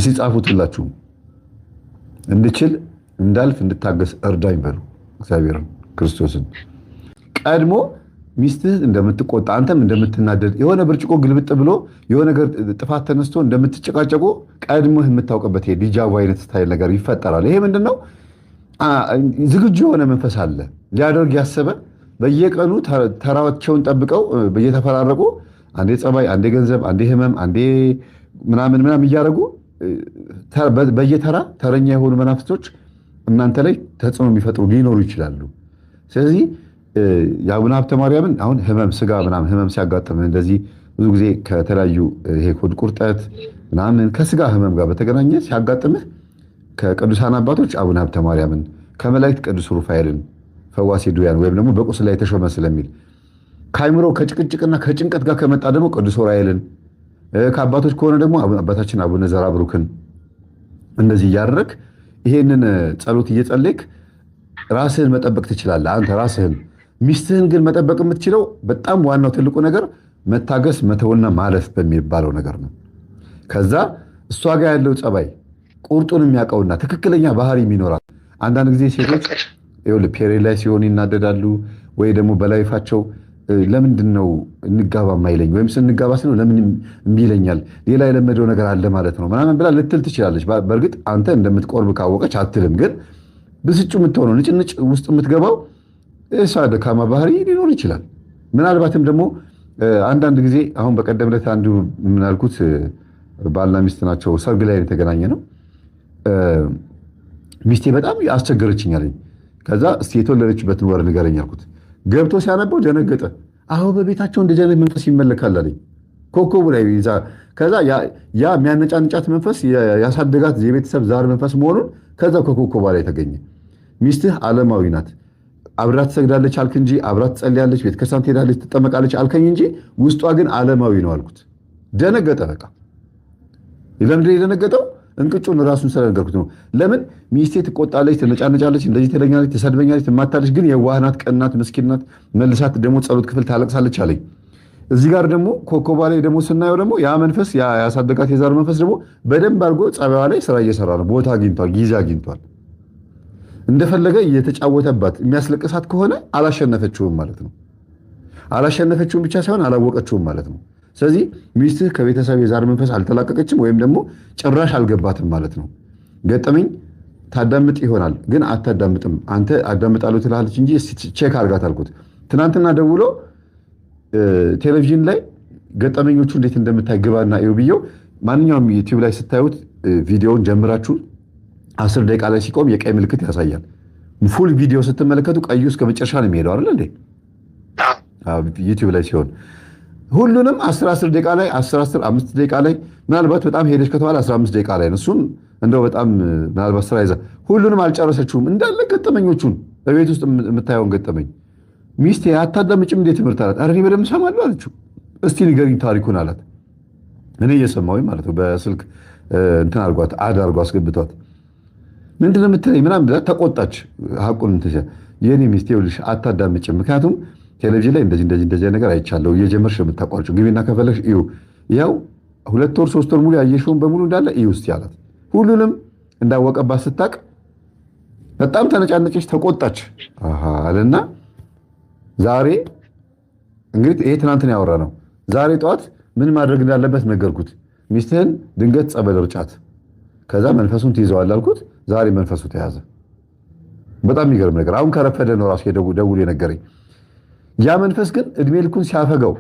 እስቲ ጻፉትላችሁ እንድችል እንዳልፍ እንድታገስ እርዳኝ በሉ እግዚአብሔርን ክርስቶስን። ቀድሞ ሚስትህ እንደምትቆጣ አንተም እንደምትናደድ የሆነ ብርጭቆ ግልብጥ ብሎ የሆነ ነገር ጥፋት ተነስቶ እንደምትጨቃጨቁ ቀድሞህ የምታውቅበት ዲጃvu አይነት ስታይል ነገር ይፈጠራል። ይሄ ምንድነው? ዝግጁ የሆነ መንፈስ አለ ሊያደርግ ያሰበ በየቀኑ ተራቸውን ጠብቀው በየተፈራረቁ አንዴ ጸባይ፣ አንዴ ገንዘብ፣ አንዴ ህመም፣ አንዴ ምናምን እያደረጉ በየተራ ተረኛ የሆኑ መናፍስቶች እናንተ ላይ ተጽዕኖ የሚፈጥሩ ሊኖሩ ይችላሉ። ስለዚህ የአቡነ ሀብተ ማርያምን አሁን ህመም ስጋ ምናምን ህመም ሲያጋጥም እንደዚህ ብዙ ጊዜ ከተለያዩ ይሄ ሆድ ቁርጠት ምናምን ከስጋ ህመም ጋር በተገናኘ ሲያጋጥምህ ከቅዱሳን አባቶች አቡነ ሀብተ ማርያምን፣ ከመላእክት ቅዱስ ሩፋኤልን ፈዋሴ ዱያን ወይም ደግሞ በቁስል ላይ የተሾመ ስለሚል፣ ከአይምሮ ከጭቅጭቅና ከጭንቀት ጋር ከመጣ ደግሞ ቅዱስ ዑራኤልን፣ ከአባቶች ከሆነ ደግሞ አባታችን አቡነ ዘራብሩክን እንደዚህ እያደረግ ይሄንን ጸሎት እየጸለይክ ራስህን መጠበቅ ትችላለህ። አንተ ራስህን። ሚስትህን ግን መጠበቅ የምትችለው በጣም ዋናው ትልቁ ነገር መታገስ፣ መተውና ማለፍ በሚባለው ነገር ነው። ከዛ እሷ ጋር ያለው ጸባይ ቁርጡን የሚያውቀውና ትክክለኛ ባህሪ የሚኖራል። አንዳንድ ጊዜ ሴቶች ፔሬድ ላይ ሲሆን ይናደዳሉ፣ ወይ ደግሞ በላይፋቸው ለምንድን ነው እንጋባ ማይለኝ ወይም ስንጋባ ስለው ለምን እምቢ ይለኛል ሌላ የለመደው ነገር አለ ማለት ነው ምናምን ብላ ልትል ትችላለች። በእርግጥ አንተ እንደምትቆርብ ካወቀች አትልም። ግን ብስጩ የምትሆነው ንጭንጭ ውስጥ የምትገባው እሷ ደካማ ባህሪ ሊኖር ይችላል። ምናልባትም ደግሞ አንዳንድ ጊዜ አሁን በቀደም ዕለት አንዱ ምናልኩት ባልና ሚስት ናቸው፣ ሰርግ ላይ የተገናኘ ነው። ሚስቴ በጣም አስቸገረችኝ አለኝ። ከዛ እስቲ የተወለደችበትን ወር ንገረኝ አልኩት። ገብቶ ሲያነበው ደነገጠ። አሁን በቤታቸው እንደዚህ አይነት መንፈስ ይመለካል አለኝ። ኮከቡ ላይ ይዛ ከዛ ያ የሚያነጫንጫት መንፈስ ያሳደጋት የቤተሰብ ዛር መንፈስ መሆኑን ከዛ ከኮከቧ ላይ ተገኘ። ሚስትህ ዓለማዊ ናት፣ አብራት ትሰግዳለች አልክ እንጂ አብራት ትጸልያለች፣ ቤተክርስቲያን ትሄዳለች፣ ትጠመቃለች አልከኝ እንጂ ውስጧ ግን ዓለማዊ ነው አልኩት። ደነገጠ። በቃ ለምንድን ነው የደነገጠው? እንቅጩን ራሱን ስለነገርኩት ነው። ለምን ሚስቴ ትቆጣለች፣ ትነጫነጫለች፣ እንደዚህ ትለኛለች፣ ትሰድበኛለች፣ ትማታለች፣ ግን የዋህ ናት፣ ቀን ናት፣ ምስኪን ናት፣ መልሳት ደግሞ ጸሎት ክፍል ታለቅሳለች አለኝ። እዚህ ጋር ደግሞ ኮከቧ ላይ ደግሞ ስናየው ደግሞ ያ መንፈስ ያሳደጋት የዛር መንፈስ ደግሞ በደንብ አድርጎ ጸባይዋ ላይ ስራ እየሰራ ነው። ቦታ አግኝቷል፣ ጊዜ አግኝቷል። እንደፈለገ እየተጫወተባት የሚያስለቅሳት ከሆነ አላሸነፈችውም ማለት ነው። አላሸነፈችውም ብቻ ሳይሆን አላወቀችውም ማለት ነው። ስለዚህ ሚስትህ ከቤተሰብ የዛር መንፈስ አልተላቀቀችም ወይም ደግሞ ጭራሽ አልገባትም ማለት ነው። ገጠመኝ ታዳምጥ ይሆናል ግን አታዳምጥም። አንተ አዳምጣለሁ ትላለች እንጂ ቼክ አድርጋት አልኩት። ትናንትና ደውሎ ቴሌቪዥን ላይ ገጠመኞቹ እንዴት እንደምታይ ግባና እዩ ብየው። ማንኛውም ዩቲዩብ ላይ ስታዩት ቪዲዮውን ጀምራችሁ 10 ደቂቃ ላይ ሲቆም የቀይ ምልክት ያሳያል። ፉል ቪዲዮ ስትመለከቱ ቀዩ እስከ መጨረሻ ነው የሚሄደው አይደል እንዴ? ዩቲዩብ ላይ ሲሆን ሁሉንም 10 ደቂቃ ላይ 10 5 ደቂቃ ላይ ምናልባት በጣም ሄደች ከተባለ 15 ደቂቃ ላይ ነው። እሱም እንደው በጣም ምናልባት ስራ ይዛ ሁሉንም አልጨረሰችውም። እንዳለ ገጠመኞቹን በቤት ውስጥ የምታየውን ገጠመኝ ሚስቴ አታዳምጭም እንዴ ትምህርት አላት። ኧረ እኔ በደምብ እሰማለሁ አለችው። እስቲ ንገሪኝ ታሪኩን አላት። እኔ እየሰማሁኝ ማለት ነው። በስልክ እንትን አድርጓት አድርጓ አስገብቷት ምንድን ነው የምትለኝ ምናምን ብላ ተቆጣች። ሐቁን እንትን የኔ ሚስቴ ይኸውልሽ አታዳምጭም፣ ምክንያቱም ቴሌቪዥን ላይ እንደዚህ ነገር አይቻለሁ፣ እየጀመርሽ የምታቋርጪው ግቢና ከፈለግሽ እዩ፣ ያው 2 ወር 3 ወር ሙሉ ያየሽውን በሙሉ እንዳለ እዩ እስቲ አላት። ሁሉንም እንዳወቀባት ስታቅ በጣም ተነጫነጨች፣ ተቆጣች አለና ዛሬ እንግዲህ ይሄ ትናንትን ያወራ ነው። ዛሬ ጠዋት ምን ማድረግ እንዳለበት ነገርኩት። ሚስትህን ድንገት ጸበል ርጫት፣ ከዛ መንፈሱን ትይዘዋል አልኩት። ዛሬ መንፈሱ ተያዘ። በጣም የሚገርም ነገር። አሁን ከረፈደ ነው ራሱ ደውሎ የነገረኝ። ያ መንፈስ ግን እድሜ ልኩን ሲያፈገው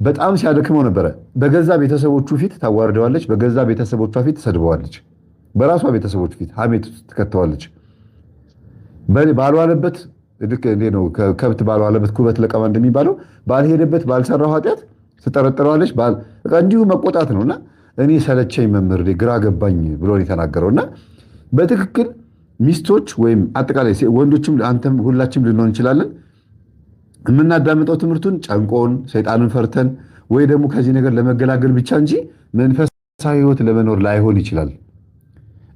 በጣም ሲያደክመው ነበረ። በገዛ ቤተሰቦቹ ፊት ታዋርደዋለች፣ በገዛ ቤተሰቦቿ ፊት ትሰድበዋለች፣ በራሷ ቤተሰቦች ፊት ሐሜት ትከተዋለች። ባልዋለበት ልክ እንዴ ነው ከብት ባልዋለበት ኩበት ለቀማ እንደሚባለው ባልሄደበት ባልሰራው ኃጢአት ትጠረጥረዋለች። እንዲሁ መቆጣት ነውና እኔ ሰለቸኝ መምህር ግራ ገባኝ ብሎ የተናገረውና በትክክል ሚስቶች ወይም አጠቃላይ ወንዶችም አንተም ሁላችንም ልንሆን እንችላለን የምናዳምጠው ትምህርቱን ጨንቆን ሰይጣንን ፈርተን ወይ ደግሞ ከዚህ ነገር ለመገላገል ብቻ እንጂ መንፈሳዊ ሕይወት ለመኖር ላይሆን ይችላል።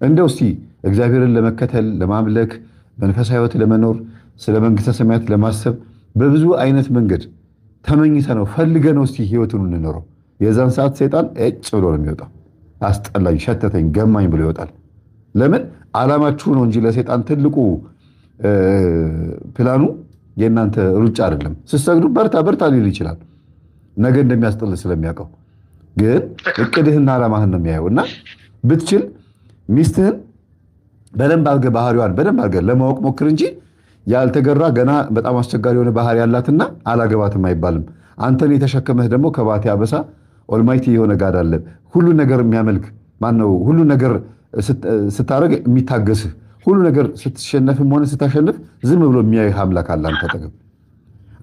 እንደው እስቲ እግዚአብሔርን ለመከተል ለማምለክ መንፈሳዊ ሕይወት ለመኖር ስለ መንግስተ ሰማያት ለማሰብ በብዙ አይነት መንገድ ተመኝተ ነው ፈልገ ነው እስቲ ሕይወቱን እንኖረው። የዛን ሰዓት ሰይጣን እጭ ብሎ ነው የሚወጣው። አስጠላኝ፣ ሸተተኝ፣ ገማኝ ብሎ ይወጣል። ለምን ዓላማችሁ ነው እንጂ ለሰይጣን ትልቁ ፕላኑ የእናንተ ሩጫ አይደለም። ስትሰግዱ በርታ በርታ ሊል ይችላል፣ ነገ እንደሚያስጥል ስለሚያውቀው። ግን እቅድህና ዓላማህን ነው የሚያየው። እና ብትችል ሚስትህን በደንብ አድርገህ ባህሪዋን በደንብ አድርገህ ለማወቅ ሞክር እንጂ ያልተገራ ገና በጣም አስቸጋሪ የሆነ ባህሪ ያላትና አላገባትም አይባልም። አንተን የተሸከመህ ደግሞ ከባቴ አበሳ ኦልማይቲ የሆነ ጋድ አለ። ሁሉ ነገር የሚያመልክ ማነው? ሁሉ ነገር ስታረግ የሚታገስህ፣ ሁሉ ነገር ስትሸነፍም ሆነ ስታሸንፍ ዝም ብሎ የሚያይህ አምላክ አለ አንተ አጠገብ።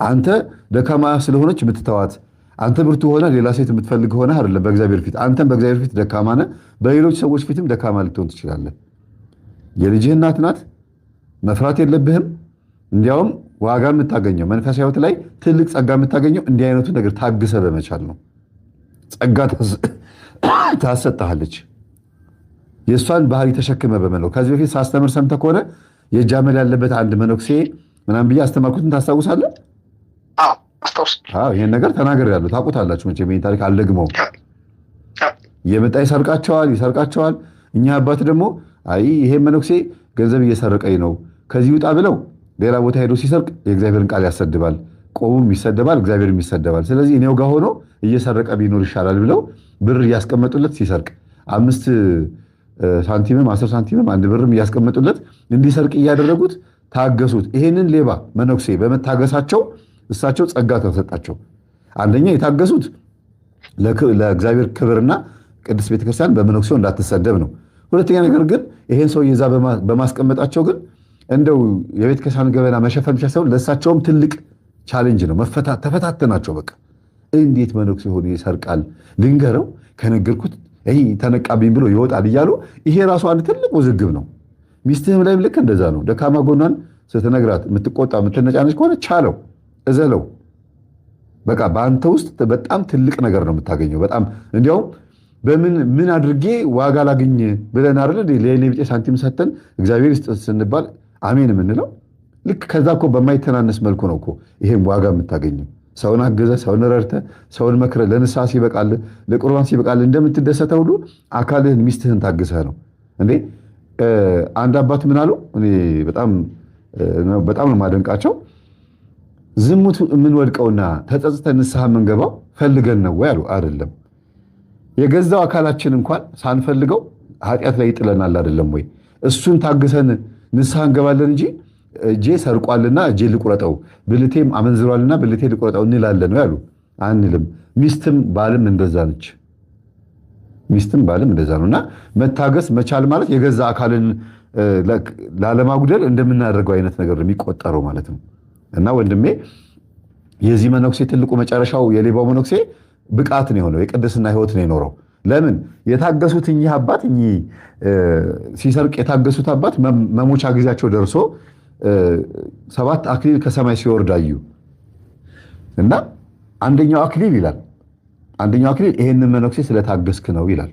አንተ ደካማ ስለሆነች የምትተዋት፣ አንተ ብርቱ ሆነ ሌላ ሴት የምትፈልግ ሆነ አይደለም በእግዚአብሔር ፊት። አንተም በእግዚአብሔር ፊት ደካማ ነህ፣ በሌሎች ሰዎች ፊትም ደካማ ልትሆን ትችላለህ። የልጅህ እናት ናት፣ መፍራት የለብህም። እንዲያውም ዋጋ የምታገኘው መንፈሳዊ ሕይወት ላይ ትልቅ ጸጋ የምታገኘው እንዲህ አይነቱ ነገር ታግሰ በመቻል ነው። ጸጋ ታሰጥሃለች የእሷን ባህሪ ተሸክመ በመኖር። ከዚህ በፊት ሳስተምር ሰምተህ ከሆነ የእጅ አመል ያለበት አንድ መነኩሴ ምናምን ብዬ አስተማርኩትን ታስታውሳለህ? ይህን ነገር ተናግሬያለሁ፣ ታውቁታላችሁ መቼም ይህን ታሪክ አልደግመውም። እየመጣ ይሰርቃቸዋል። እኛ አባት ደግሞ አይ ይሄ መነኩሴ ገንዘብ እየሰረቀኝ ነው፣ ከዚህ ውጣ ብለው ሌላ ቦታ ሄዶ ሲሰርቅ የእግዚአብሔርን ቃል ያሰድባል፣ ቆቡም ይሰደባል፣ እግዚአብሔርም ይሰደባል። ስለዚህ እኔው ጋር ሆኖ እየሰረቀ ቢኖር ይሻላል ብለው ብር እያስቀመጡለት ሲሰርቅ 5 ሳንቲምም 10 ሳንቲምም 1 ብርም እያስቀመጡለት እንዲሰርቅ እያደረጉት ታገሱት። ይሄንን ሌባ መነኩሴ በመታገሳቸው እሳቸው ጸጋ ተሰጣቸው። አንደኛ የታገሱት ለእግዚአብሔር ክብርና ቅድስት ቤተክርስቲያን በመነኩሴው እንዳትሰደብ ነው። ሁለተኛ ነገር ግን ይሄን ሰው ይዛ በማስቀመጣቸው ግን እንደው የቤተክርስቲያን ገበና መሸፈን ብቻ ሳይሆን ለእሳቸውም ትልቅ ቻሌንጅ ነው። ተፈታተናቸው። በቃ እንዴት መነኩሴ ሆኖ ይሰርቃል? ልንገረው፣ ከነገርኩት ተነቃብኝ ብሎ ይወጣል እያሉ ይሄ ራሱ አንድ ትልቅ ውዝግብ ነው። ሚስትህም ላይም ልክ እንደዛ ነው። ደካማ ጎኗን ስትነግራት የምትቆጣ የምትነጫነች ከሆነ ቻለው፣ እዘለው። በቃ በአንተ ውስጥ በጣም ትልቅ ነገር ነው የምታገኘው። በጣም እንዲያውም ምን አድርጌ ዋጋ ላግኝ ብለን አይደል ለኔ ቢጤ ሳንቲም ሰተን እግዚአብሔር ይስጥ ስንባል አሜን የምንለው። ልክ ከዛ እኮ በማይተናነስ መልኩ ነው እኮ ይሄም ዋጋ የምታገኘው። ሰውን አገዘ፣ ሰውን ረድተ፣ ሰውን መክረ፣ ለንስሐ ሲበቃል፣ ለቁርባን ሲበቃል እንደምትደሰተው ሁሉ አካልህን ሚስትህን ታግሰህ ነው እንዴ። አንድ አባት ምን አሉ? እኔ በጣም ነው የማደንቃቸው። ዝሙት የምንወድቀውና ተጸጽተን ንስሐ የምንገባው ፈልገን ነው ወይ አሉ። አይደለም። የገዛው አካላችን እንኳን ሳንፈልገው ኃጢአት ላይ ይጥለናል አይደለም ወይ? እሱን ታግሰን ንስሐ እንገባለን እንጂ እጄ ሰርቋልና እጄ ልቁረጠው፣ ብልቴም አመንዝሯልና ብልቴ ልቁረጠው እንላለን ነው ያሉ። አንልም። ሚስትም ባልም እንደዛ ነች። ሚስትም ባልም እንደዛ ነው። እና መታገስ መቻል ማለት የገዛ አካልን ላለማጉደል እንደምናደርገው አይነት ነገር የሚቆጠረው ማለት ነው። እና ወንድሜ የዚህ መነኩሴ ትልቁ መጨረሻው የሌባው መነኩሴ ብቃት ነው የሆነው፣ የቅድስና ሕይወት ነው የኖረው። ለምን? የታገሱት እኚህ አባት ሲሰርቅ የታገሱት አባት መሞቻ ጊዜያቸው ደርሶ 7 አክሊል ከሰማይ ሲወርድ አዩ። እና አንደኛው አክሊል ይላል፣ አንደኛው አክሊል ይሄንን መነኩሴ ስለታገስክ ነው ይላል።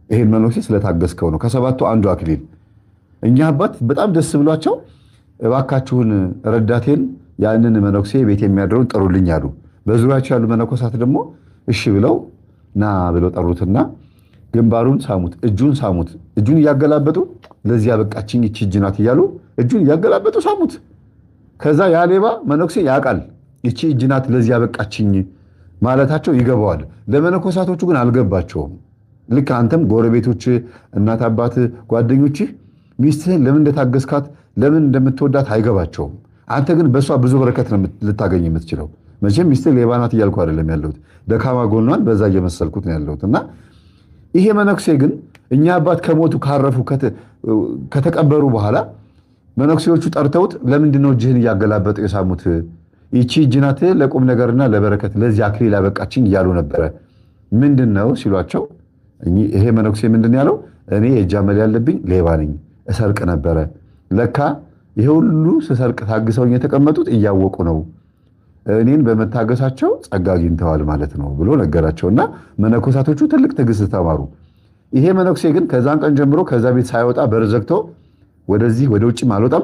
ይሄን መነኩሴ ስለታገስከው ነው ከ7ቱ አንዱ አክሊል። እኛ አባት በጣም ደስ ብሏቸው እባካችሁን ረዳቴን ያንን መነኩሴ ቤት የሚያድረውን ጥሩልኝ አሉ። በዙሪያቸው ያሉ መነኮሳት ደግሞ እሺ ብለው ና ብለው ጠሩትና ግንባሩን ሳሙት፣ እጁን ሳሙት። እጁን እያገላበጡ ለዚህ ያበቃችኝ እቺ እጅ ናት እያሉ እጁን እያገላበጡ ሳሙት። ከዛ ያ ሌባ መነኩሴ ያውቃል እቺ እጅ ናት ለዚህ ያበቃችኝ ማለታቸው ይገባዋል። ለመነኮሳቶቹ ግን አልገባቸውም። ልክ አንተም ጎረቤቶች፣ እናት፣ አባት፣ ጓደኞች ሚስትህን ለምን እንደታገስካት ለምን እንደምትወዳት አይገባቸውም። አንተ ግን በእሷ ብዙ በረከት ነው ልታገኝ የምትችለው። መቼም ሚስትህ ሌባ ናት እያልኩ አይደለም ያለሁት፣ ደካማ ጎኗን በዛ እየመሰልኩት ነው ያለሁት። እና ይሄ መነኩሴ ግን እኛ አባት ከሞቱ ካረፉ ከተቀበሩ በኋላ መነኩሴዎቹ ጠርተውት ለምንድን ነው እጅህን እያገላበጡ የሳሙት? ይቺ እጅ ናት ለቁም ነገርና ለበረከት ለዚህ አክሊል ያበቃችኝ እያሉ ነበረ። ምንድን ነው ሲሏቸው ይሄ መነኩሴ ምንድን ያለው? እኔ የእጅ አመል ያለብኝ ሌባ ነኝ፣ እሰርቅ ነበረ። ለካ ይሄ ሁሉ ስሰርቅ ታግሰውኝ የተቀመጡት እያወቁ ነው፣ እኔን በመታገሳቸው ጸጋ አግኝተዋል ማለት ነው ብሎ ነገራቸውና መነኮሳቶቹ ትልቅ ትዕግስት ተማሩ። ይሄ መነኩሴ ግን ከዛን ቀን ጀምሮ ከዛ ቤት ሳይወጣ በር ዘግቶ ወደዚህ ወደ ውጭም አልወጣም፣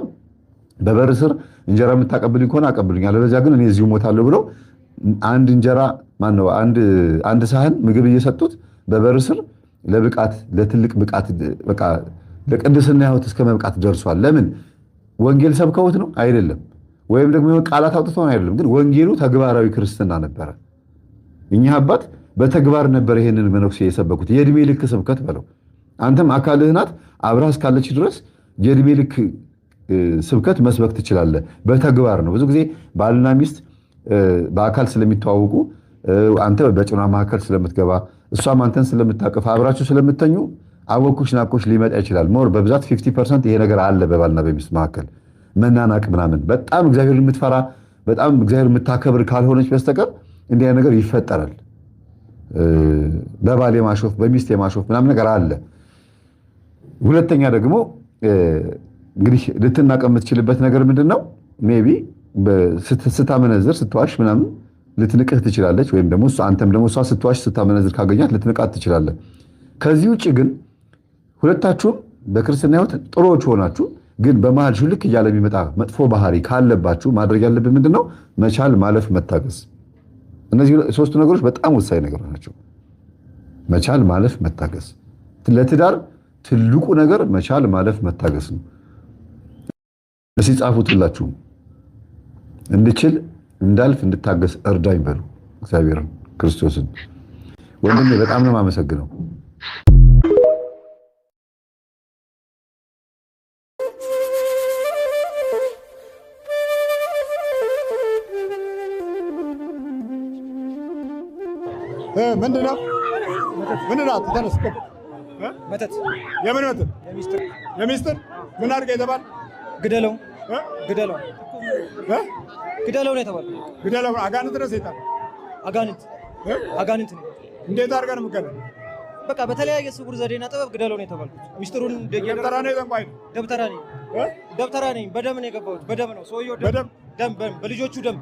በበር ስር እንጀራ የምታቀብልኝ ከሆነ አቀብልኝ፣ አለበለዚያ ግን እኔ እዚሁ ሞታለሁ ብሎ አንድ እንጀራ አንድ ሳህን ምግብ እየሰጡት በበር ስር ለብቃት ለትልቅ ብቃት በቃ ለቅድስና ሕይወት እስከ መብቃት ደርሷል። ለምን? ወንጌል ሰብከውት ነው አይደለም፣ ወይም ደግሞ ቃላት አውጥተው አይደለም፣ ግን ወንጌሉ ተግባራዊ ክርስትና ነበረ። እኛ አባት በተግባር ነበር ይሄንን መነኩሴ የሰበኩት። የእድሜ ልክ ስብከት በለው። አንተም አካልህ ናት፣ አብረህ እስካለች ድረስ የእድሜ ልክ ስብከት መስበክ ትችላለህ። በተግባር ነው። ብዙ ጊዜ ባልና ሚስት በአካል ስለሚተዋወቁ አንተ በጭኗ መካከል ስለምትገባ እሷም አንተን ስለምታቀፍ አብራችሁ ስለምተኙ አወኩሽ ናፍቆሽ ሊመጣ ይችላል። ሞር በብዛት 50% ይሄ ነገር አለ በባልና በሚስት መካከል መናናቅ ምናምን። በጣም እግዚአብሔር የምትፈራ በጣም እግዚአብሔር የምታከብር ካልሆነች በስተቀር እንዲህ አይነት ነገር ይፈጠራል። በባል የማሾፍ በሚስት የማሾፍ ምናምን ነገር አለ። ሁለተኛ ደግሞ እንግዲህ ልትናቅ የምትችልበት ነገር ምንድነው? ሜቢ ስታመነዝር ስትዋሽ ምናምን ልትንቅህ ትችላለች። ወይም ደግሞ አንተም ደግሞ እሷ ስትዋሽ ስታመነዝር ካገኛት ልትንቃት ትችላለህ። ከዚህ ውጭ ግን ሁለታችሁም በክርስትና ሕይወት ጥሩዎች ሆናችሁ ግን በመሃል ሹልክ እያለ የሚመጣ መጥፎ ባህሪ ካለባችሁ ማድረግ ያለብን ምንድነው? መቻል፣ ማለፍ፣ መታገስ። እነዚህ ሶስቱ ነገሮች በጣም ወሳኝ ነገሮች ናቸው። መቻል፣ ማለፍ፣ መታገስ። ለትዳር ትልቁ ነገር መቻል፣ ማለፍ፣ መታገስ ነው። እስኪ ጻፉት ሁላችሁም። እንድችል እንዳልፍ እንድታገስ እርዳኝ በሉ እግዚአብሔርን ክርስቶስን። ወንድሜ በጣም ነው የማመሰግነው። ምንድነው? ተነስ። መተት። የምን መተት? የሚስጥር ምን አድርገህ የተባለ? ግደለው ግደለው ነው የተባለ። ግደለው። አጋንንት ነው ሰይጣን? አጋንንት ነው። እንዴት አድርገህ ነው የምትገለው? በቃ በተለያየ ስውር ዘዴና ጥበብ ግደለው ነው የተባልኩት። ሚስጥሩን ደብተራ ነው የጠንቋይ ነው? ደብተራ ነኝ። በደም ነው የገባሁት። በደም ነው ሰውየው። ደም በልጆቹ ደም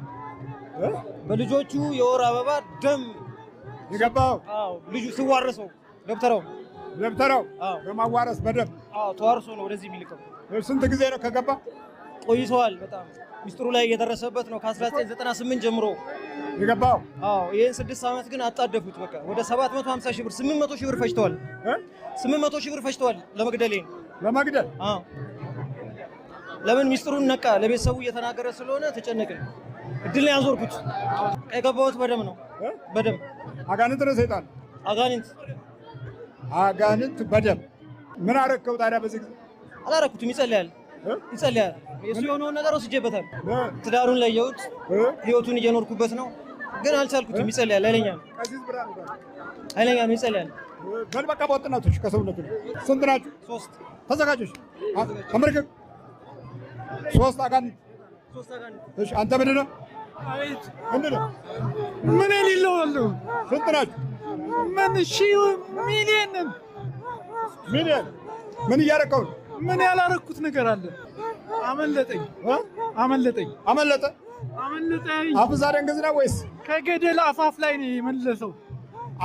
በልጆቹ የወር አበባ ደም የገባው። ልጁ ሲዋረሰው ደብተራው በማዋረስ በደም ተዋርሶ ነው ወደዚህ የሚልከው። ስንት ጊዜ ነው ከገባ? ቆይተዋል። በጣም ሚስጥሩ ላይ እየደረሰበት ነው ከ1998 ጀምሮ የገባው። ይህን 6 ዓመት ግን አጣደፉት። በቃ ወደ 750 ሺህ ብር 800 ሺህ ብር ፈጅተዋል። 800 ሺህ ብር ፈጅተዋል ለመግደል። ለመግደል ለምን? ሚስጥሩን ነቃ። ለቤተሰቡ እየተናገረ ስለሆነ ተጨነቅን። እድል ነው ያዞርኩት። የገባሁት በደም ነው። በደም አጋንንት ነው ሰይጣን? አጋንንት በደም። ምን አረከው ታዲያ? በዚህ ጊዜ አላረኩትም። ይጸልያል። የሱ የሆነውን ነገር ወስጄበታል። ትዳሩን ለየሁት። ህይወቱን እየኖርኩበት ነው፣ ግን አልቻልኩትም። ይጸልያል። ኃይለኛ ነው፣ ይጸልያል። በል በቃ በወጥናቶች ከሰውነቱ ስንት ናችሁ? 3 ተዘጋጆች። አመልከክ 3 አጋንንት። እሺ አንተ ምንድን ነው? ምንድን ነው? ምን የሌለው አለው? ስንት ናችሁ? ምን ሺህ ሚሊዮን። ምን እያደረከው? ምን ያላረኩት ነገር አለ? አመለጠኝ። አመለጠ። አፍዛ ደንግዝ ነው ወይስ ከገደል አፋፍ ላይ ነው የመለሰው?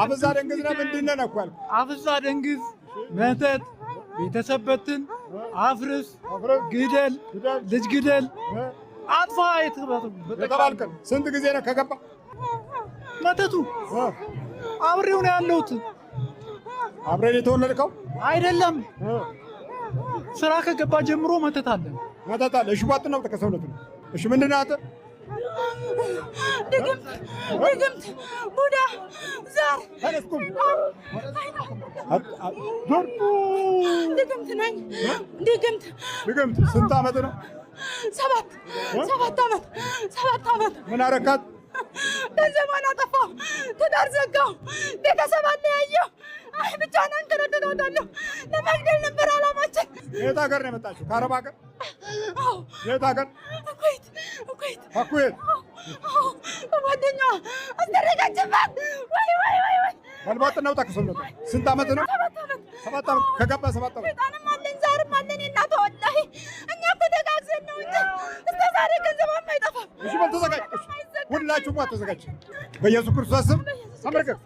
አፍዛ ደንግዝ ነው። ምንድን ነው እኮ አልኩህ። አፍዛ ደንግዝ፣ መተት፣ ቤተሰብ በትን፣ አፍርስ፣ ግደል፣ ልጅ ግደል፣ አጥፋ የተባልክ ስንት ጊዜ ነው ከገባ? መተቱ አብሬው ነው ያለሁት። አብሬን የተወለድከው አይደለም። ስራ ከገባ ጀምሮ መተት አለ። እሺ ቧጥ ነው ተከሰውነት ነው። እሺ ምንድን ነው አንተ? ድግምት፣ ቡዳ፣ ዛር። ተነስኩም ድግምት ነኝ። ድግምት። ስንት ዓመት ነው? 7 ዓመት። ምን አረካት? ገንዘቧን አጠፋው፣ ትዳር ዘጋው፣ ቤተሰብ አለያየው። አይ ብቻ ነን ተረድተውታለሁ። ለመግደል ነበር አላማችን። የት ሀገር ነው የመጣችው? ከአረብ ሀገር? የት ሀገር? ኩዌት። ጓደኛዋ አስደረገችበት። ወይ መልባጥ ነው ተከሰውነት። ስንት ዓመት ነው? 7 ዓመት ከገባ 7 ዓመት። ሰይጣንም አለን ዛርም አለን። እናቷ ወላሂ እኛ ተጋግዘን ነው እንጂ እስከ ዛሬ ገንዘቧም አይጠፋም። እሺ በል ተዘጋጅ። ሁላችሁም ተዘጋጅ። በኢየሱስ ክርስቶስ ስም ተመልከት።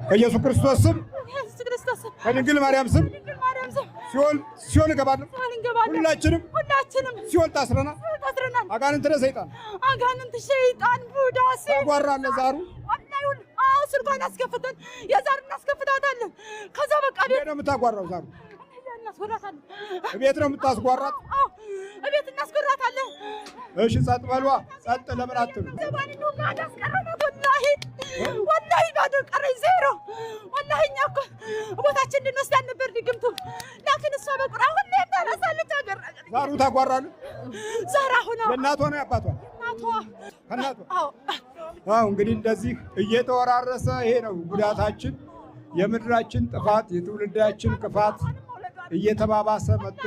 በኢየሱስ ክርስቶስ ስም፣ በድንግል ማርያም ስም ሲኦል እገባለሁ። ሁላችንም ሲኦል ታስረናል። አጋንንት ነህ ሰይጣን፣ ቡዳ፣ ጓራ አለ ዛሩ አዎ ስልኳን አስከፍተን የዛር እናስከፍታታለን። ከዛ በቃ ቤት ነው የምታጓራው ዛሩ እናስወራታለን። ቤት ነው የምታስጓራት? አዎ ቤት እናስወራታለን። እሺ ጸጥ በሏ። ጸጥ ለምን አትሉ? ዘባን ነው ባዳ አስቀረናት። ወላሂ ባዶ ቀረኝ ዜሮ። ወላሂ እኛ እኮ ቦታችን እንድንወስድ ነበር ድግምቱ። ላኪን እሷ በቁርአን ሁሌ ታነሳለች። አገር ዛሩ ታጓራለች። ዛራ ሆነ የእናቷ ነው ያባቷ? እናቷ። አዎ እንግዲህ እንደዚህ እየተወራረሰ ይሄ ነው ጉዳታችን። የምድራችን ጥፋት፣ የትውልዳችን ክፋት እየተባባሰ መጥቶ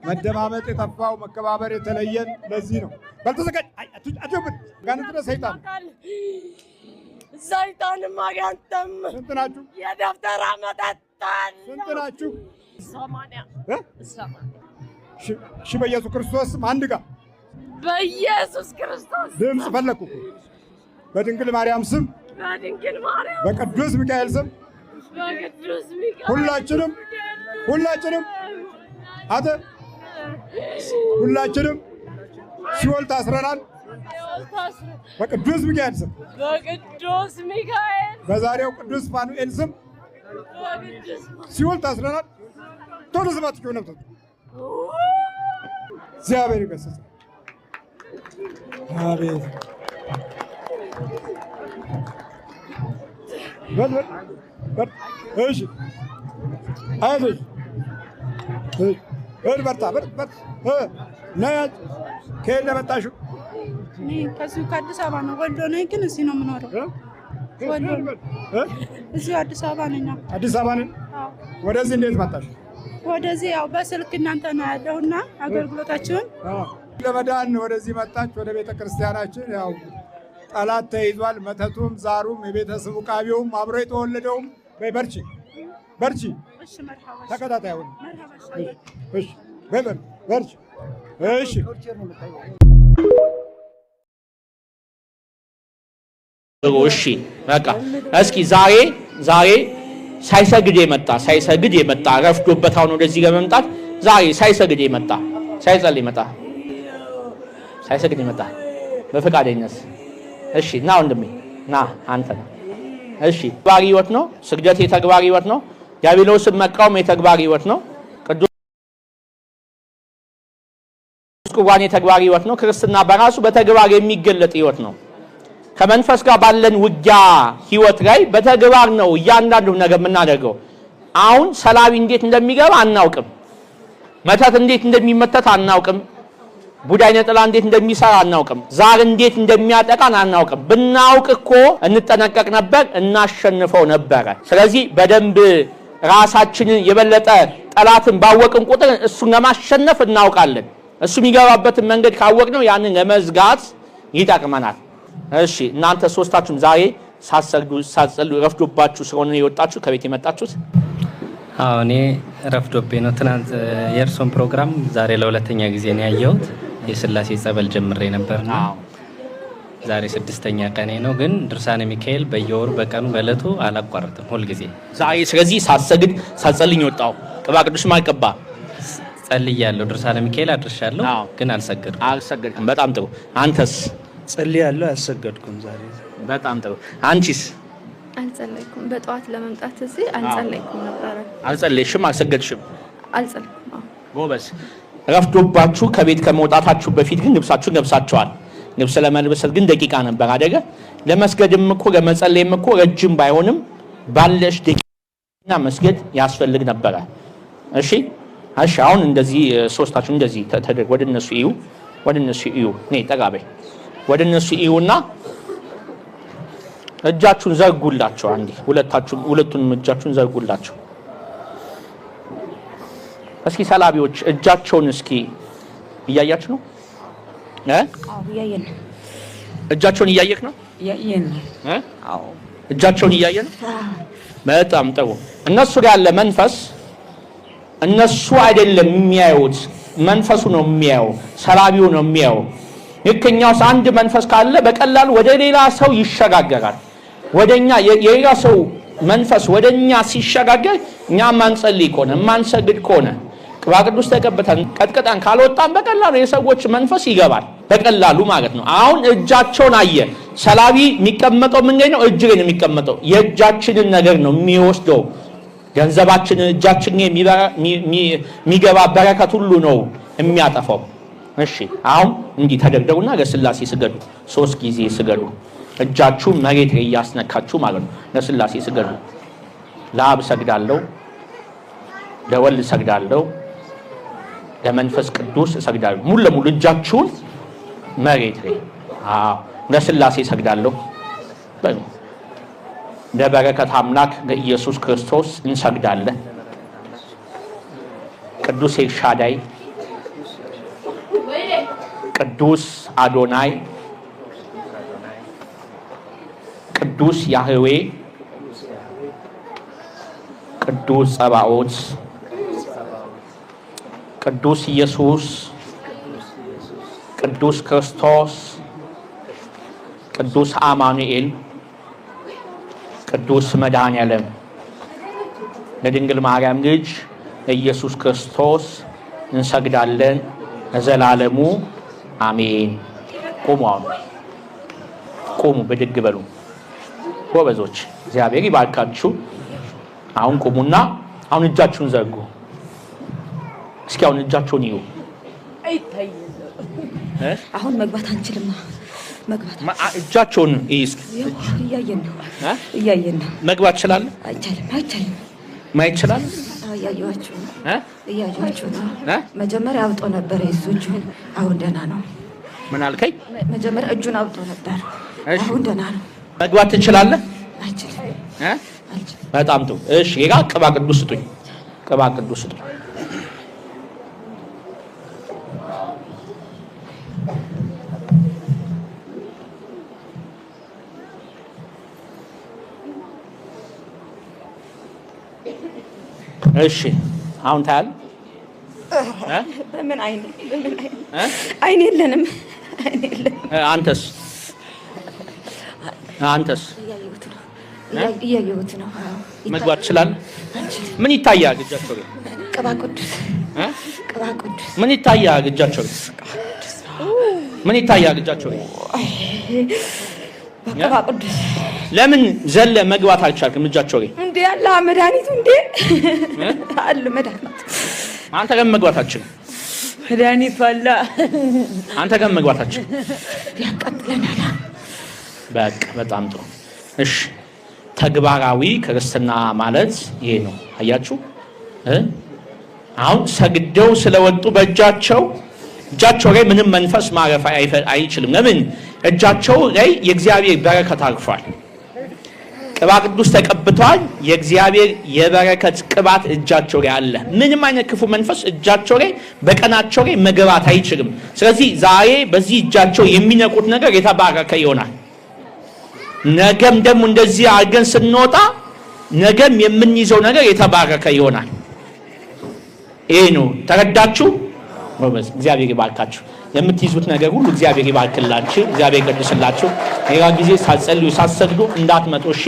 መደማመጥ የጠፋው መከባበር የተለየን ለዚህ ነው። በልተዘጋጅ አትዩብን ጋንጥረ ሰይጣን ማጋንተም ስንት ናችሁ? የደፍተራ መጠጣን ስንት ናችሁ? 80 እሺ በኢየሱስ ክርስቶስ አንድ ጋር በኢየሱስ ክርስቶስ ድምፅ ፈለኩ። በድንግል ማርያም ስም፣ በድንግል ማርያም፣ በቅዱስ ሚካኤል ስም በቅዱስ ሚካኤል ሁላችንም አተ ሁላችንም ሲኦል ታስረናል። በቅዱስ ሚካኤል ስም፣ በቅዱስ ሚካኤል፣ በዛሬው ቅዱስ ፋኑኤል ስም ሲኦል ታስረናል። ቶሎ ስማችሁ ነው። እግዚአብሔር ይገስጽ። አቤት በል እሺ አይዞሽ በርታ ነይ። ከየት ነው የመጣሽው? እኔ ከዚሁ ከአዲስ አበባ ነው። ወሎ ነኝ ግን እዚህ ነው የምኖረው። እዚሁ አዲስ አበባ ነኝ። አዲስ አበባ ነኝ። ወደዚህ እንዴት መጣሽ? ወደዚህ ያው በስልክ እናንተ ነው ያለሁና አገልግሎታችሁን ለመዳን ወደዚህ መጣች። ወደ ቤተ ክርስቲያናችን ያው ጠላት ተይዟል። መተቱም ዛሩም የቤተሰቡ ቃቢውም አብሮ የተወለደውም በርቺ። እሺ መርሐባ። ተከታታይ አሁን እሺ በርቺ። እሺ እሺ በቃ እስኪ ዛሬ ሳይሰግድ የመጣ ረፍዶበት አሁን ወደዚህ ጋር መምጣት ዛሬ ሳይሰግድ የመጣ ሳይጸልይ የመጣ በፈቃደኝነት እሺ ና ወንድሜ ና አንተ ና እሺ ተግባር ህይወት ነው። ስግደት የተግባር ህይወት ነው። ዲያብሎስን መቃወም የተግባር ህይወት ነው። ቅዱስ ቁርባን የተግባር ህይወት ነው። ክርስትና በራሱ በተግባር የሚገለጥ ህይወት ነው። ከመንፈስ ጋር ባለን ውጊያ ህይወት ላይ በተግባር ነው እያንዳንዱ ነገር የምናደርገው። አሁን ሰላቢ እንዴት እንደሚገባ አናውቅም። መተት እንዴት እንደሚመተት አናውቅም። ቡዳይ ነጥላ እንዴት እንደሚሰራ አናውቅም። ዛር እንዴት እንደሚያጠቃን አናውቅም። ብናውቅ እኮ እንጠነቀቅ ነበር፣ እናሸንፈው ነበረ። ስለዚህ በደንብ ራሳችንን የበለጠ ጠላትን ባወቅን ቁጥር እሱን ለማሸነፍ እናውቃለን። እሱ የሚገባበትን መንገድ ካወቅነው ያንን ለመዝጋት ይጠቅመናል። እሺ እናንተ ሶስታችሁም ዛሬ ሳትጸልዩ ረፍዶባችሁ ስለሆነ የወጣችሁ ከቤት የመጣችሁት? አዎ እኔ ረፍዶቤ ነው። ትናንት የእርሶን ፕሮግራም ዛሬ ለሁለተኛ ጊዜ ነው ያየሁት። የስላሴ ጸበል ጀምሬ ነበርና ዛሬ 6ኛ ቀኔ ነው። ግን ድርሳነ ሚካኤል በየወሩ በቀኑ በእለቱ አላቋርጥም ሁልጊዜ ዛሬ። ስለዚህ ሳትጸልኝ ወጣው ቅባ ቅዱስ ማይቀባ ጸልያለሁ። ድርሳነ ሚካኤል አድርሻለሁ ግን አልሰገድኩም። በጣም ጥሩ። አንተስ? ጸልያለሁ አልሰገድኩም ዛሬ። በጣም ጥሩ። አንቺስ? አልጸለይኩም። በጠዋት ለመምጣት እዚህ አልጸለይኩም ነበር። አልጸለይሽም? አልሰገድሽም? አልጸለይኩም። ጎበዝ። ረፍዶባችሁ ከቤት ከመውጣታችሁ በፊት ግን ልብሳችሁን ለብሳችኋል። ልብስ ለመልበስ ግን ደቂቃ ነበር አይደለ? ለመስገድም እኮ ለመጸለይም እኮ ረጅም ባይሆንም ባለሽ ደቂቃና መስገድ ያስፈልግ ነበረ። እሺ አሁን እንደዚህ ሶስታችሁ እንደዚህ ተደረገ። ወደ እነሱ እዩ። ነይ ጠጋ በይ። ወደ እነሱ እዩና እጃችሁን ዘርጉላቸው። አንዴ ሁለቱንም እጃችሁን ዘርጉላቸው። እስኪ ሰላቢዎች እጃቸውን እስኪ እያያችሁ ነው? አዎ እያየን ነው። እጃቸውን እያየክ ነው? እያየን ነው። አዎ እጃቸውን እያየን ነው። በጣም ጥሩ። እነሱ ጋር ያለ መንፈስ እነሱ አይደለም የሚያዩት፣ መንፈሱ ነው የሚያየው፣ ሰላቢው ነው የሚያየው። ልክኛው አንድ መንፈስ ካለ በቀላሉ ወደ ሌላ ሰው ይሸጋገራል። ወደኛ የሌላ ሰው መንፈስ ወደኛ ሲሸጋገር እኛ ማንጸልይ ከሆነ ማንሰግድ ከሆነ ቅባ ቅዱስ ተቀብተን ቀጥቅጠን ካልወጣን በቀላሉ የሰዎች መንፈስ ይገባል። በቀላሉ ማለት ነው። አሁን እጃቸውን አየ። ሰላቢ የሚቀመጠው ምን ላይ ነው? እጅ ላይ ነው የሚቀመጠው። የእጃችንን ነገር ነው የሚወስደው። ገንዘባችንን እጃችን የሚገባ በረከት ሁሉ ነው የሚያጠፋው። እሺ አሁን እንዲህ ተደርደሩና ለስላሴ ስገዱ። 3 ጊዜ ስገዱ። እጃችሁ መሬት ላይ እያስነካችሁ ማለት ነው። ለስላሴ ስገዱ። ለአብ ሰግዳለሁ፣ ለወልድ ሰግዳለሁ፣ ለመንፈስ ቅዱስ ሰግዳለሁ። ሙሉ ለሙሉ እጃችሁን መሬት ላይ ለስላሴ ሰግዳለሁ። ለበረከት አምላክ ለኢየሱስ ክርስቶስ እንሰግዳለን። ቅዱስ ኤልሻዳይ፣ ቅዱስ አዶናይ፣ ቅዱስ ያህዌ፣ ቅዱስ ጸባኦት፣ ቅዱስ ኢየሱስ፣ ቅዱስ ክርስቶስ፣ ቅዱስ አማኑኤል፣ ቅዱስ መድኃኔዓለም ለድንግል ማርያም ልጅ ለኢየሱስ ክርስቶስ እንሰግዳለን ለዘላለሙ አሜን። ቁሙ፣ አሁን ቁሙ፣ ብድግ በሉ ጎበዞች። እግዚአብሔር ይባርካችሁ። አሁን ቁሙና አሁን እጃችሁን ዘርጉ። እስኪ አሁን እጃችሁን ይዩ። አሁን መግባት አንችልም። መግባት እጃችሁን እስኪ እያየን ነው እያየን ነው። መግባት ይችላል? አይቻልም አይቻልም። ማየት ይችላል? እያያችሁ ነው። መጀመሪያ አውጦ ነበር እጁን፣ አሁን ደህና ነው። ምን አልከኝ? መጀመሪያ እጁን አውጦ ነበር፣ አሁን ደህና ነው። መግባት ትችላለህ? አይችልም። በጣም ጥሩ። እሺ ሌላ ቅባ ቅዱስ ስጡኝ። ቅባ ቅዱስ ስጡኝ። እሺ አሁን ታያል? በምን አይኔ አይኔ የለንም። አንተስ እያየሁት ነው። መግባት ይችላል? ምን ይታያል እጃቸው ላይ? ቅባ ቅዱስ ቅባ ቅዱስ። ምን ይታያል እጃቸው ላይ? ምን ይታያል እጃቸው ላይ? ቅባ ቅዱስ። ለምን ዘለ መግባት አልቻልክም እጃቸው ላይ? እንዴ አለ መድኃኒቱ እንዴ አለ መድኃኒቱ። አንተ ግን መግባታችን መድኃኒቱ አለ። አንተ ግን መግባታችን ያቀጥለናል። በቃ በጣም ጥሩ። እሺ ተግባራዊ ክርስትና ማለት ይሄ ነው። አያችሁ አሁን ሰግደው ስለወጡ በእጃቸው ላይ ምንም መንፈስ ማረፍ አይችልም። ለምን? እጃቸው ላይ የእግዚአብሔር በረከት አርፏል። ቅባ ቅዱስ ተቀብቷል። የእግዚአብሔር የበረከት ቅባት እጃቸው ላይ አለ። ምንም አይነት ክፉ መንፈስ እጃቸው ላይ በቀናቸው ላይ መግባት አይችልም። ስለዚህ ዛሬ በዚህ እጃቸው የሚነቁት ነገር የተባረከ ይሆናል። ነገም ደግሞ እንደዚህ አድርገን ስንወጣ ነገም የምንይዘው ነገር የተባረከ ይሆናል። ይሄ ነው። ተረዳችሁ? እግዚአብሔር ይባርካችሁ። የምትይዙት ነገር ሁሉ እግዚአብሔር ይባርክላችሁ፣ እግዚአብሔር ይቀድስላችሁ። ሌላ ጊዜ ሳትጸልዩ ሳትሰግዱ እንዳትመጡ እሺ።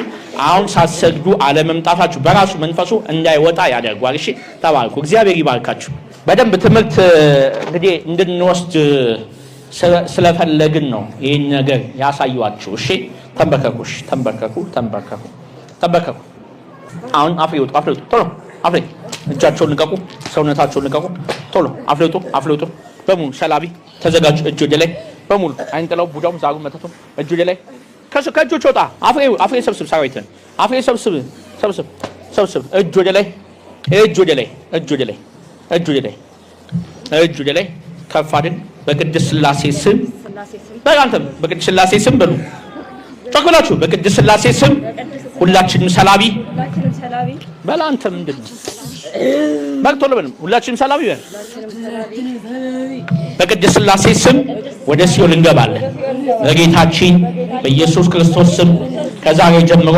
አሁን ሳትሰግዱ አለመምጣታችሁ በራሱ መንፈሱ እንዳይወጣ ያደርጓል። እሺ ተባርኩ። እግዚአብሔር ይባርካችሁ። በደንብ ትምህርት እንግዲህ እንድንወስድ ስለፈለግን ነው ይህን ነገር ያሳዩአችሁ። እሺ ተንበርከኩ፣ እሺ ተንበርከኩ። አሁን አፍሬውጡ ቶሎ አፍሬ። እጃቸውን ልቀቁ፣ ሰውነታቸውን ልቀቁ ቶሎ። አፍሬውጡ በሙሉ። ሰላቢ ተዘጋጁ። እጅ ወደ ላይ በሙሉ። አይንጥለው ቡዳውም ዛሩ መተቱም እጅ ወደ ላይ ከእጆች ወጣ። አፍሬ ሰብስብ፣ ሰራዊትን አፍሬ ሰብስብ። እጅ ወደ ላይ፣ እጅ ወደ ላይ ከፍ አድርግ። በቅድስት ሥላሴ ስም በአንተም በቅድስት ሥላሴ ስም በሉ። ጮክ ብላችሁ በቅድስት ሥላሴ ስም ሁላችንም ሰላቢ በል። አንተ ምንድን ነው በቅቶሎ በል። ሁላችንም ሰላቢ በል። በቅድስት ሥላሴ ስም ወደ ሲኦል እንገባለን። በጌታችን በኢየሱስ ክርስቶስ ስም ከዛሬ ጀምሮ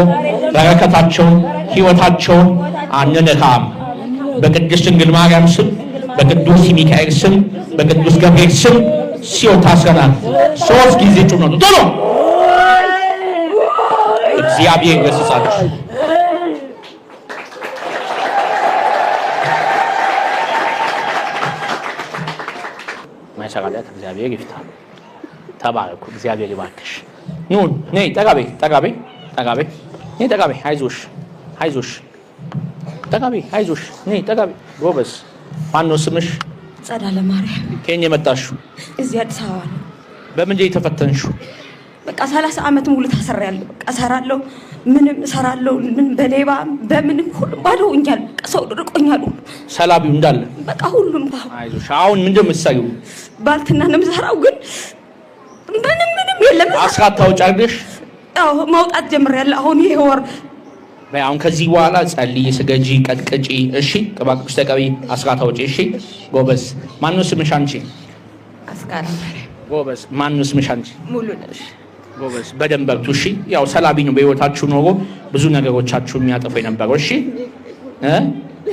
በረከታቸውን ሕይወታቸውን አንነካም። በቅድስት ድንግል ማርያም ስም፣ በቅዱስ ሚካኤል ስም፣ በቅዱስ ገብርኤል ስም ሲኦል ታስረናል። 3 ጊዜ ጩኸቱ ቶሎ። እግዚአብሔር ይገሥጻችሁ። ማይሰራለት እግዚአብሔር ይፍታ። ተባረኩ። እግዚአብሔር ይባርክሽ። ኑን ነይ ጠጋቤ ጠጋቤ ጠጋቤ ነይ ጠጋቤ አይዞሽ አይዞሽ ጠጋቤ አይዞሽ ነይ ጠጋቤ ጎበዝ። ማነው ስምሽ? ጸዳለ ማርያም። ከየት የመጣሽው? እዚህ አዲስ አበባ ነው። በምንድን የተፈተንሽው? በቃ 30 ዓመት ሙሉ ታሰሪያለሁ። በቃ እሰራለሁ፣ ምንም እሰራለሁ፣ ምን በሌባ በምንም ሁሉ ባዶ ሆኛለሁ። በቃ ሰው ርቆኛል ሁሉ ሰላቢው እንዳለ በቃ ሁሉም። አይዞሽ። አሁን ምንድን ነው የምትሰሪው? ባልትና ነው የምሰራው፣ ግን ምንም የለም። አስራት ታውጫለሽ? አዎ ማውጣት ጀምሬያለሁ። አሁን ይሄ ወር አሁን ከዚህ በኋላ ጸልይ፣ ስገጂ፣ ቀጥቅጪ። እሺ ቅባ ቅዱስ ተቀቢ፣ አስራት አውጪ። እሺ ጎበዝ። ማነው ስምሽ አንቺ? አስካራ ማርያም። ጎበዝ። ማነው ስምሽ አንቺ? ሙሉ ነሽ። ጎበዝ። በደንብ በርቱ። እሺ ያው ሰላቢ ነው በህይወታችሁ ኖሮ ብዙ ነገሮቻችሁን የሚያጠፋው የነበረው። እሺ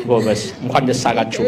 ጎበዝ። እንኳን ደስ አላችሁ።